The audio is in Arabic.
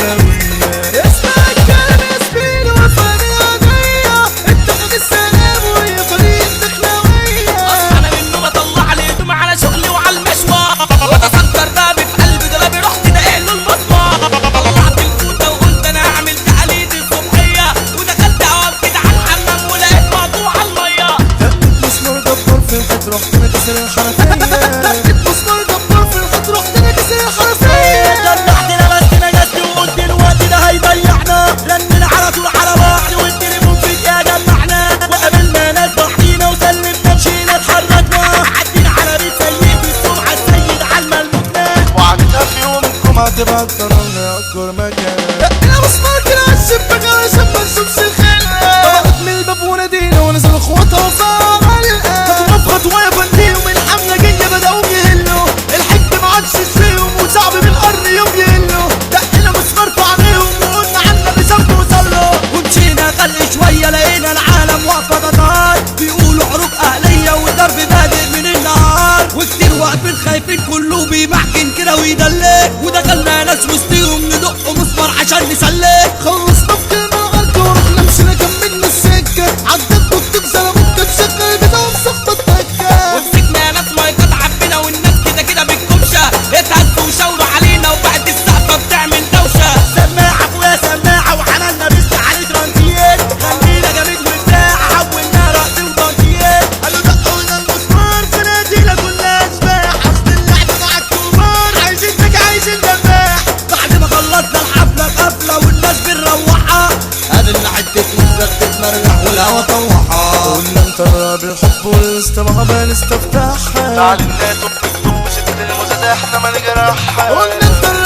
الدخلاوية. اسمع الكلام يا زميلي وفاني عادية، اتخذ السلام وهي فريق الدخلاوية. اصحى انا من النوم اطلع لي هدوم على شغلي وعلى المشوار، واتصدر بابي في قلبي دولابي رحت ناقل له المسمار. طلعت الفوطه وقلت انا هعمل تقاليد الصبحيه، ودخلت اقعد كده على الحمام ولقيت مقطوع على الميه. دقت مسمار جبار في الحيط رحت انا كسر الحنفية. دقت مسمار جبار في الحيط رحت انا كسر الحنفية. جرحت لبست نجست وقلت الوقت ده هيضيعنا، رننا على طول على بعض والتليفون في دقيقة جمعنا، وقابلنا ناس ضحينا وسلمنا مشينا اتحركنا، عدينا على بيت سيد السمعة السيد على الموتنا، وعدتها في يوم الجمعة تبقى قررنا أكبر مكان. دقنا مسمار كده على الشباك علشان ما نشوفش الخلقة. طلعت من الباب ونادينا ونزل اخواتها وصار على القلب. خطوة بخطوة يا فنديهم الحملة جاية بدأوا يهلوا، الحج ما عادش فيهم وصعب بالقرن يوم يهلوا. دقنا مسمار في عينيهم وقلنا عنا بيصلوا وصلوا، ومشينا خلق شوية لقينا العالم واقفة تتار، بيقولوا حروب أهلية والضرب بادئ من النهار، وكتير واقفين خايفين كله بيمحكن كده ويدلك، ودخلنا ناس وسطيهم ندق مسمار عشان نسلك. خلصنا في كلمة الأرض ورحنا مشينا كملنا السكة، عدت دكتور زلمة كانت شغالة بدهم سخطة التكة. ومسكنا ناس مايكات عبينا والناس كده كده بالكبشه، اتهزوا وشاوروا علينا وبعد السقفه بتعمل دوشه. سماعة فوقها سماعة وعملنا بيست عليه ترانزيت، خلينا جامد وبتاع حولنا رقص وتنطيط، قالوا دقوا لنا المسمار في نادينا كلها أشباح، أصل اللعبة مع الكبار عايزين تك عايزين دباح. بعد ما خلصنا الحفلة بقفلة والناس بنروحها، قابلنا حتة نسبة بتتمرجح والهوا طوحها، قلنا انطرنا بالحب والاستماع نستفتحها، تعال الناس وبتكتب شد المزازة احنا ما نجرحها. قلنا انطرنا